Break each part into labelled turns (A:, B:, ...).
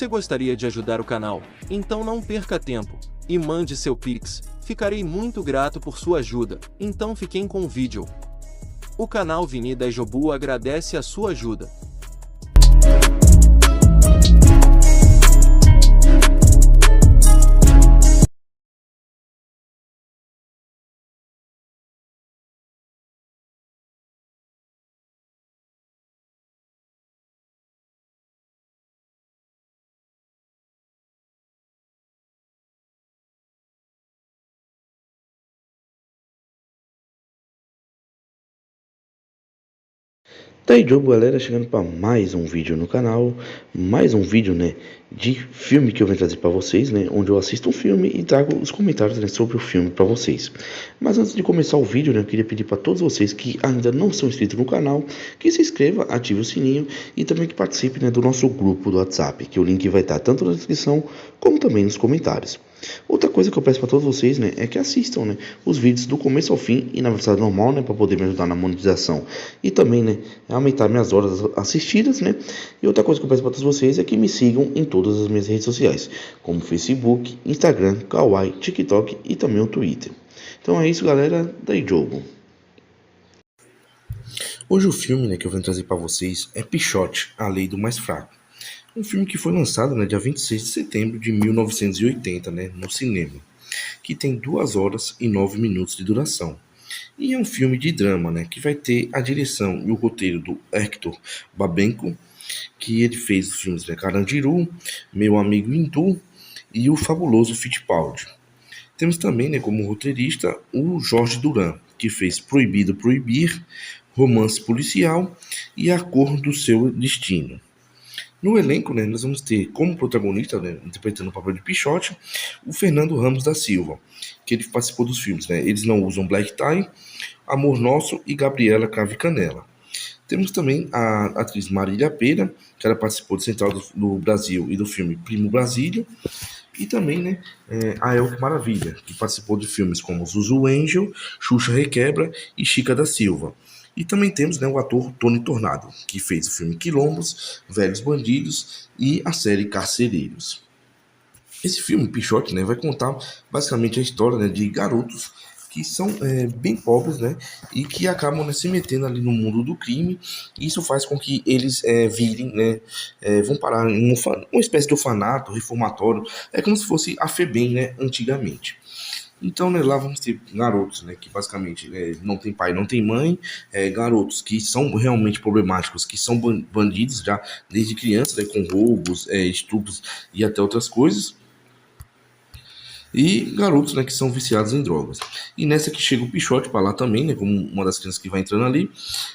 A: Você gostaria de ajudar o canal? Então não perca tempo e mande seu Pix. Ficarei muito grato por sua ajuda. Então fiquem com o vídeo. O canal Vini da Jobu agradece a sua ajuda.
B: Tá aí, Jogo, galera, chegando para mais um vídeo no canal, mais um vídeo, né, de filme que eu venho trazer para vocês, né, onde eu assisto um filme e trago os comentários, né, sobre o filme para vocês. Mas antes de começar o vídeo, né, eu queria pedir para todos vocês que ainda não são inscritos no canal, que se inscreva, ative o sininho e também que participe, né, do nosso grupo do WhatsApp, que o link vai estar tanto na descrição como também nos comentários. Outra coisa que eu peço para todos vocês, né, é que assistam, né, os vídeos do começo ao fim e na velocidade normal, né, para poder me ajudar na monetização e também, né, aumentar minhas horas assistidas, né. E outra coisa que eu peço para todos vocês é que me sigam em todas as minhas redes sociais, como Facebook, Instagram, Kawaii, TikTok e também o Twitter. Então é isso, galera, daí jogo. Hoje o filme, né, que eu venho trazer para vocês é Pichote, A Lei do Mais Fraco. Um filme que foi lançado, né, dia 26 de setembro de 1980, né, no cinema, que tem 2 horas e 9 minutos de duração. E é um filme de drama, né, que vai ter a direção e o roteiro do Hector Babenco, que ele fez os filmes, né, Carandiru, Meu Amigo Hindu e O Fabuloso Fittipaldi. Temos também, né, como roteirista o Jorge Duran, que fez Proibido Proibir, Romance Policial e A Cor do Seu Destino. No elenco, né, nós vamos ter como protagonista, né, interpretando o papel de Pichote, o Fernando Ramos da Silva, que ele participou dos filmes, né, Eles Não Usam Black Tie, Amor Nosso e Gabriela Crave Canela. Temos também a atriz Marília Pêra, que ela participou do Central do Brasil e do filme Primo Brasílio, e também, né, a Elke Maravilha, que participou de filmes como Zuzu Angel, Xuxa Requebra e Chica da Silva. E também temos, né, o ator Tony Tornado, que fez o filme Quilombos, Velhos Bandidos e a série Carcereiros. Esse filme, Pichote, né, vai contar basicamente a história, né, de garotos que são bem pobres, né, e que acabam, né, se metendo ali no mundo do crime. E isso faz com que eles virem, né, vão parar em uma espécie de orfanato, reformatório. É como se fosse a FEBEM, né, antigamente. Então, né, lá vamos ter garotos, né, que basicamente não tem pai, não tem mãe, garotos que são realmente problemáticos, que são bandidos já desde criança, né, com roubos, estupros e até outras coisas. E garotos, né, que são viciados em drogas. E nessa que chega o Pichote para lá também, né, como uma das crianças que vai entrando ali.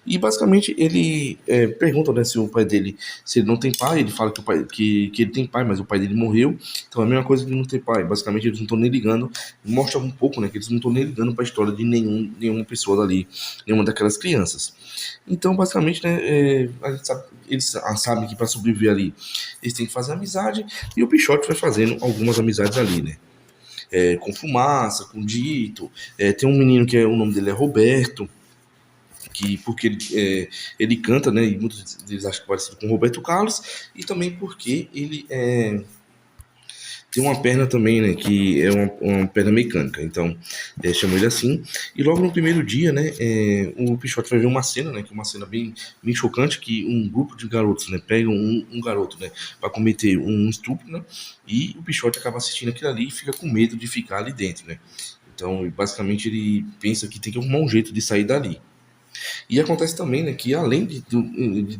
B: E basicamente ele pergunta, né, se o pai dele, se ele não tem pai. Ele fala que, que ele tem pai, mas o pai dele morreu. Então é a mesma coisa de não ter pai. Basicamente eles não estão nem ligando. Mostra um pouco, né, que eles não estão nem ligando para a história de nenhuma pessoa dali, nenhuma daquelas crianças. Então basicamente, né, eles sabem que para sobreviver ali eles têm que fazer amizade. E o Pichote vai fazendo algumas amizades ali, né. Com Fumaça, com Dito. Tem um menino que o nome dele é Roberto, que porque ele canta, né? E muitos deles acham que parecido com Roberto Carlos, e também porque ele tem uma perna também, né? Que é uma perna mecânica. Então, chamam ele assim. E logo no primeiro dia, né? O Pichote vai ver uma cena, né? Que é uma cena bem chocante, que um grupo de garotos, né? Pegam um garoto, né? Para cometer um estupro, né? E o Pichote acaba assistindo aquilo ali e fica com medo de ficar ali dentro, né? Então, basicamente, ele pensa que tem que arrumar um jeito de sair dali. E acontece também, né, que além de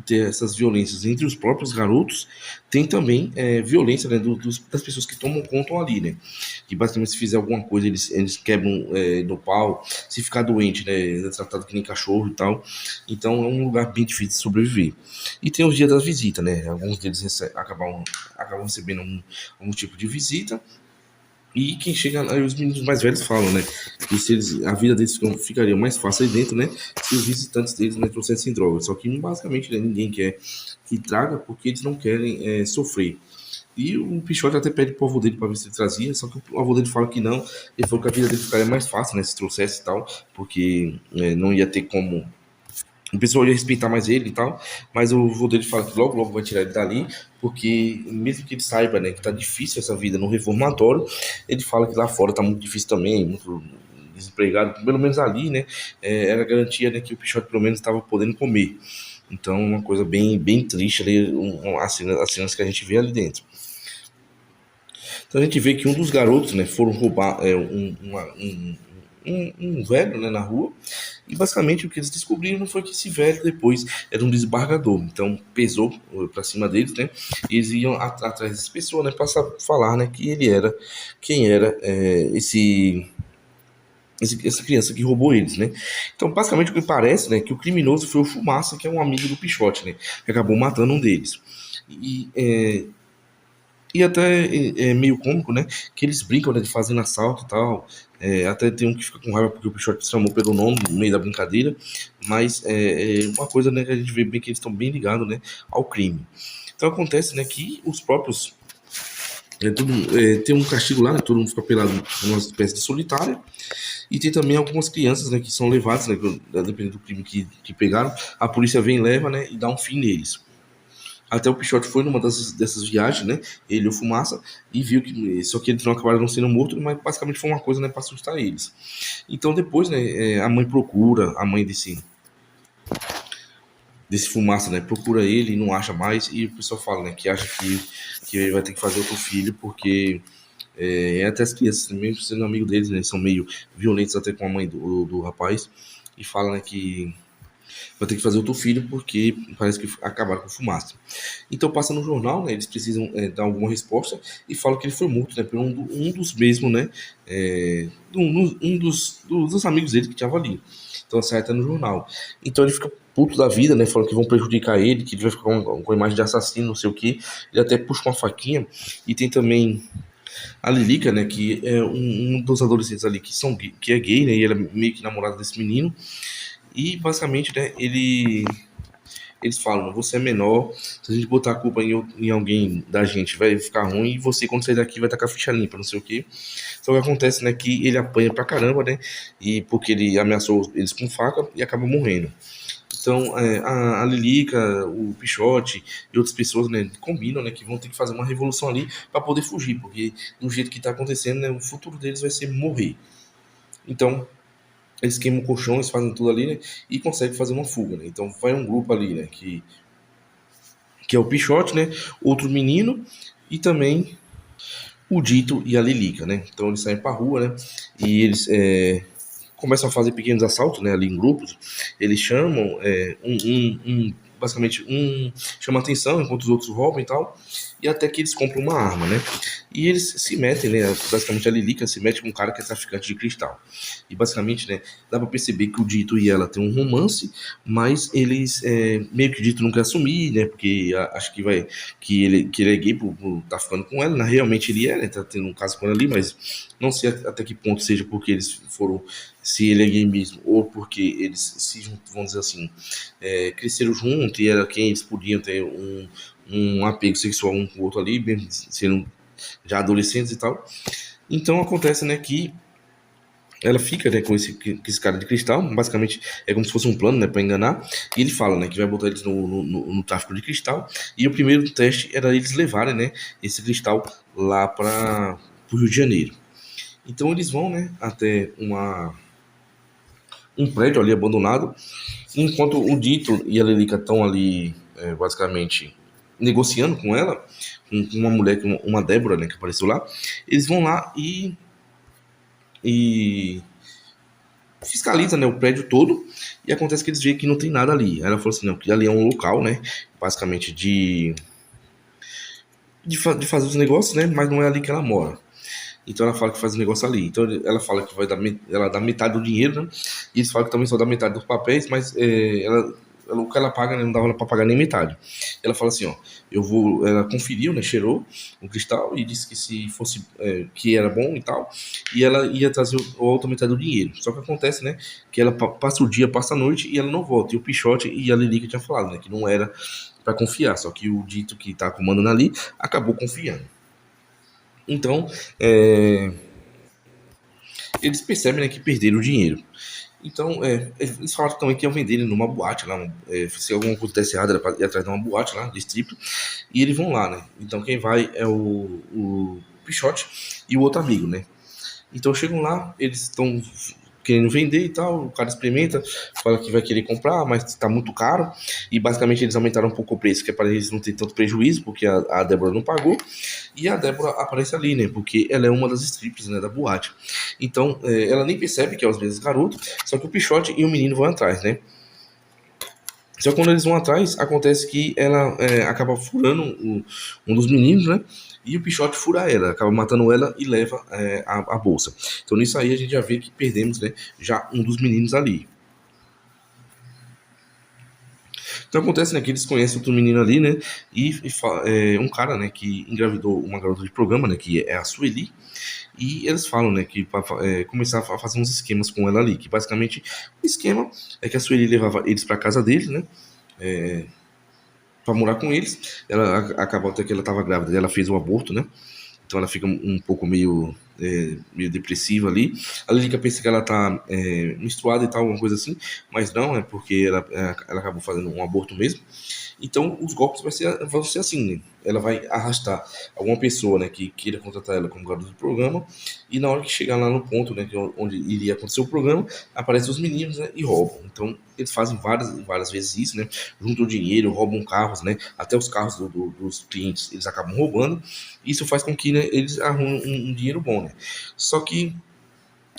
B: ter essas violências entre os próprios garotos, tem também violência, né, das pessoas que tomam conta ali, né? Que basicamente se fizer alguma coisa, eles quebram no pau. Se ficar doente, né, é tratado que nem cachorro e tal. Então é um lugar bem difícil de sobreviver. E tem os dias das visitas, né? Alguns deles acabam recebendo algum tipo de visita. E quem chega, aí os meninos mais velhos falam, né, que se a vida deles ficaria mais fácil aí dentro, né, se os visitantes deles, né, trouxessem drogas. Só que basicamente, né, ninguém quer que traga porque eles não querem sofrer. E o Pichote até pede pro avô dele para ver se ele trazia, só que o avô dele fala que não. Ele falou que a vida dele ficaria mais fácil, né, se trouxesse e tal, porque não ia ter como o pessoal ia respeitar mais ele e tal, mas o vô dele fala que logo, logo vai tirar ele dali, porque mesmo que ele saiba, né, que tá difícil essa vida no reformatório, ele fala que lá fora tá muito difícil também, muito desempregado, pelo menos ali, né, era garantia, né, que o Pichote pelo menos estava podendo comer. Então, uma coisa bem, bem triste ali, as cenas que a gente vê ali dentro. Então a gente vê que um dos garotos, né, foram roubar um velho, né, na rua, e basicamente o que eles descobriram foi que esse velho depois era um desembargador, então pesou para cima deles, né, e eles iam atrás dessa pessoa, né, para falar, né, que ele era quem era essa criança que roubou eles, né? Então, basicamente, o que parece, né, que o criminoso foi o Fumaça, que é um amigo do Pichote, né, que acabou matando um deles. E e até é meio cômico, né? Que eles brincam, né, de fazendo assalto e tal. Até tem um que fica com raiva porque o Pichote chamou pelo nome no meio da brincadeira. Mas é uma coisa, né, que a gente vê bem que eles estão bem ligados, né, ao crime. Então acontece, né, que os próprios. Tem um castigo lá, né? Todo mundo fica pelado numa espécie de solitária. E tem também algumas crianças, né, que são levadas, né, dependendo do crime que pegaram. A polícia vem, leva, né, e dá um fim neles. Até o Pichote foi numa dessas viagens, né? Ele e o Fumaça, e viu que. Só que eles não acabaram não sendo mortos, mas basicamente foi uma coisa, né, para assustar eles. Então depois, né, a mãe procura, a mãe desse Fumaça, né? Procura ele e não acha mais, e o pessoal fala, né, que acha que ele vai ter que fazer outro filho, porque até as crianças, mesmo sendo amigo deles, né, são meio violentos até com a mãe do rapaz, e fala, né, que vai ter que fazer outro filho porque parece que acabaram com fumaça. Então passa no jornal, né, eles precisam dar alguma resposta e falam que ele foi morto, né, por um dos mesmos, né, dos amigos dele que estava ali. Então acerta no jornal. Então ele fica puto da vida, né, falando que vão prejudicar ele, que ele vai ficar com a imagem de assassino, não sei o que. Ele até puxa uma faquinha e tem também a Lilica, né, que é um dos adolescentes ali que é gay, né, e ela é meio que namorada desse menino. E basicamente, né, eles falam, você é menor, se a gente botar a culpa em alguém da gente, vai ficar ruim, e você, quando sair daqui, vai estar com a ficha limpa, não sei o quê. Só que acontece, né, que ele apanha pra caramba, né, e porque ele ameaçou eles com faca e acaba morrendo. Então, a Lilica, o Pichote e outras pessoas, né, combinam, né, que vão ter que fazer uma revolução ali para poder fugir, porque do jeito que está acontecendo, né, o futuro deles vai ser morrer. Então, eles queimam o colchão, eles fazem tudo ali, né? E conseguem fazer uma fuga, né? Então vai um grupo ali, né? Que é o Pichote, né? Outro menino e também o Dito e a Lilica, né? Então eles saem pra rua, né? E eles começam a fazer pequenos assaltos, né? Ali em grupos. Eles chamam basicamente um chama atenção enquanto os outros roubam e tal, e até que eles compram uma arma, né? E eles se metem, né? Basicamente a Lilica se mete com um cara que é traficante de cristal. E basicamente, né, dá pra perceber que o Dito e ela têm um romance, mas eles meio que o Dito não quer assumir, né? Porque acho que ele é gay por tá ficando com ela, né? Realmente ele é, né? Tá tendo um caso com ela ali, mas não sei até que ponto seja porque eles foram, se ele é gay mesmo, ou porque eles se juntam, vamos dizer assim, cresceram junto e era quem eles podiam ter um apego sexual um com o outro ali, mesmo sendo já adolescentes e tal. Então acontece, né, que ela fica, né, com esse cara de cristal, basicamente é como se fosse um plano, né, para enganar, e ele fala, né, que vai botar eles no tráfico de cristal, e o primeiro teste era eles levarem, né, esse cristal lá para o Rio de Janeiro. Então eles vão, né, até um prédio ali abandonado, enquanto o Dito e a Lelica estão ali, basicamente, negociando com ela, com uma mulher, uma Débora, né, que apareceu lá, eles vão lá e fiscalizam, né, o prédio todo, e acontece que eles veem que não tem nada ali. Aí ela falou assim, não, que ali é um local, né, basicamente de fazer os negócios, né, mas não é ali que ela mora. Então ela fala que faz o negócio ali. Então ela fala que ela dá metade do dinheiro, né? E eles falam que também só dá metade dos papéis, mas o que ela paga, né, não dava pra pagar nem metade. Ela fala assim, ó, ela conferiu, né, cheirou o cristal e disse que se fosse, que era bom e tal, e ela ia trazer a outra metade do dinheiro. Só que acontece, né, que ela passa o dia, passa a noite e ela não volta. E o Pichote e a Lilica tinham falado, né, que não era pra confiar, só que o Dito que tá comandando ali acabou confiando. Então, eles percebem, né, que perderam o dinheiro. Então, eles falaram também que iam vender ele numa boate lá, se alguma coisa desse errado, era pra ir atrás de uma boate lá, de strip, e eles vão lá, né? Então quem vai é o Pichote e o outro amigo, né? Então chegam lá, eles estão querendo vender e tal, o cara experimenta, fala que vai querer comprar, mas está muito caro, e basicamente eles aumentaram um pouco o preço, que é para eles não terem tanto prejuízo, porque a Débora não pagou, e a Débora aparece ali, né, porque ela é uma das strippers, né, da boate. Então, ela nem percebe que é os mesmos garotos, só que o Pichote e o menino vão atrás, né. Só que quando eles vão atrás, acontece que ela acaba furando um dos meninos, né? E o Pichote fura ela, acaba matando ela e leva a bolsa. Então nisso aí a gente já vê que perdemos, né? Já um dos meninos ali. Então acontece, né, que eles conhecem outro menino ali, né? E um cara, né, que engravidou uma garota de programa, né? Que é a Sueli. E eles falam, né, que para começar a fazer uns esquemas com ela ali. Que basicamente o esquema é que a Sueli levava eles para casa deles, né? Para morar com eles. Ela acabou até que ela estava grávida, ela fez um aborto, né? Então ela fica um pouco meio depressiva ali. A Lilica pensa que ela tá menstruada e tal, alguma coisa assim, mas não, é porque ela acabou fazendo um aborto mesmo. Então os golpes vão ser assim, né? Ela vai arrastar alguma pessoa, né, que queira contratar ela como garota do programa, e na hora que chegar lá no ponto, né, onde iria acontecer o programa, aparecem os meninos, né, e roubam. Então eles fazem várias vezes isso, né? Juntam dinheiro, roubam carros, né? Até os carros dos clientes eles acabam roubando. Isso faz com que, né, eles arrumem um dinheiro bom, né? Só que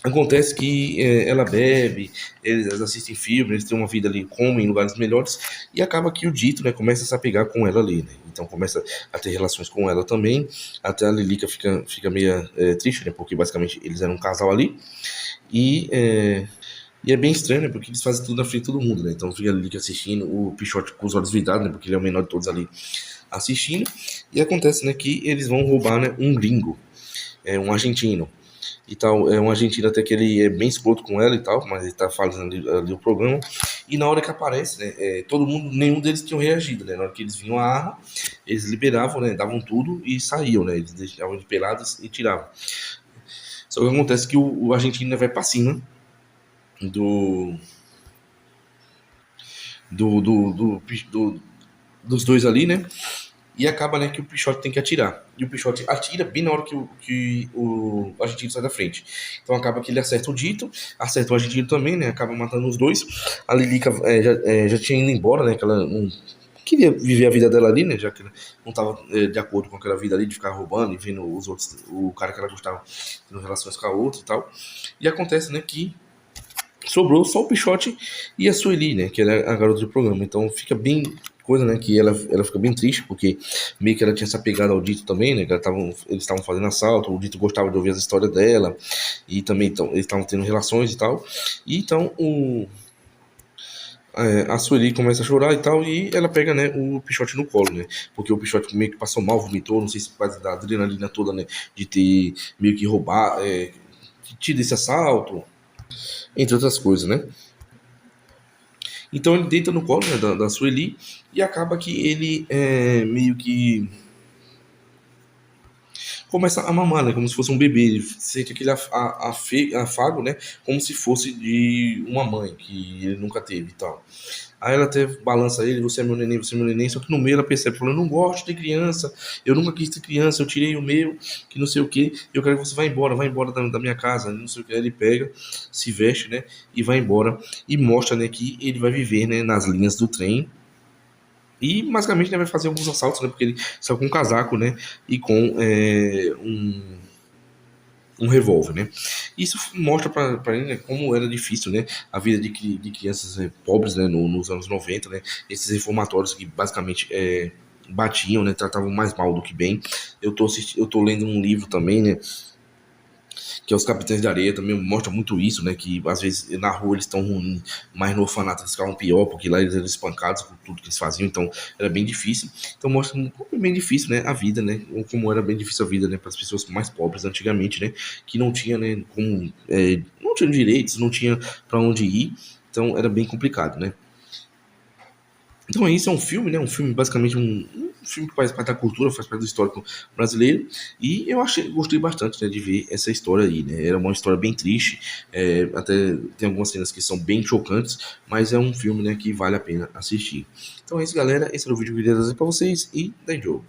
B: acontece que ela bebe, eles assistem filmes, eles têm uma vida ali, comem em lugares melhores, e acaba que o Dito, né, começa a se apegar com ela ali, né? Então começa a ter relações com ela também, até a Lilica fica meio triste, né? Porque basicamente eles eram um casal ali, e e é bem estranho, né? Porque eles fazem tudo na frente de todo mundo, né? Então fica a Lilica assistindo, o Pichote com os olhos vidrados, né? Porque ele é o menor de todos ali assistindo, e acontece, né, que eles vão roubar, né, um gringo, um argentino e tal, é um argentino até que ele é bem escroto com ela e tal, mas ele tá fazendo ali o programa, e na hora que aparece, né, todo mundo, nenhum deles tinha reagido, né, na hora que eles vinham a arma, eles liberavam, né, davam tudo e saíam, né, eles deixavam de pelados e tiravam. Só que acontece que o argentino vai pra cima do, do, do, do, do dos dois ali, né, e acaba, né, que o Pichote tem que atirar. E o Pichote atira bem na hora que o argentino sai da frente. Então acaba que ele acerta o Dito, acerta o argentino também, né? Acaba matando os dois. A Lilica já tinha ido embora, né? Que ela não queria viver a vida dela ali, né? Já que ela não estava de acordo com aquela vida ali de ficar roubando e vendo os outros, o cara que ela gostava tendo relações com a outra e tal. E acontece, né, que sobrou só o Pichote e a Sueli, né? Que ela é a garota do programa. Então fica bem coisa, né? Que ela fica bem triste, porque meio que ela tinha se apegado ao Dito também, né? Que eles estavam fazendo assalto, o Dito gostava de ouvir as histórias dela, e também eles estavam tendo relações e tal. E então a Sueli começa a chorar e tal, e ela pega, né, o Pichote no colo, né? Porque o Pichote meio que passou mal, vomitou, não sei se por causa da adrenalina toda, né? De ter meio que roubar, tido esse assalto, entre outras coisas, né? Então ele deita no colo, né, da Sueli, e acaba que ele meio que começa a mamar, né, como se fosse um bebê. Ele sente aquele afago, né, como se fosse de uma mãe que ele nunca teve e tal. Aí ela até balança ele, você é meu neném, só que no meio ela percebe, falando, eu não gosto de criança, eu nunca quis ter criança, eu tirei o meu, que não sei o que, eu quero que você vai embora da minha casa, não sei o que. Aí ele pega, se veste, né, e vai embora, e mostra, né, que ele vai viver, né, nas linhas do trem, e basicamente ele vai fazer alguns assaltos, né? Porque ele saiu com um casaco, né? E com um revólver, né? Isso mostra para ele, né, como era difícil, né? A vida de crianças pobres, né? Nos anos 90, né? Esses reformatórios que basicamente batiam, né? Tratavam mais mal do que bem. Eu tô lendo um livro também, né? Que é Os Capitães de Areia, também mostra muito isso, né? Que às vezes na rua eles estão ruins, mas no orfanato eles ficavam pior, porque lá eles eram espancados por tudo que eles faziam, então era bem difícil. Então mostra como é bem difícil, né? A vida, né? Ou como era bem difícil a vida, né? Para as pessoas mais pobres antigamente, né? Que não tinha, né? Não tinham direitos, não tinha para onde ir, então era bem complicado, né? Então é isso, é um filme, né? Um filme basicamente filme que faz parte da cultura, faz parte do histórico brasileiro, e eu gostei bastante, né, de ver essa história aí, né? Era uma história bem triste, até tem algumas cenas que são bem chocantes, mas é um filme, né, que vale a pena assistir. Então é isso, galera. Esse era o vídeo que eu queria trazer pra vocês e da jogo.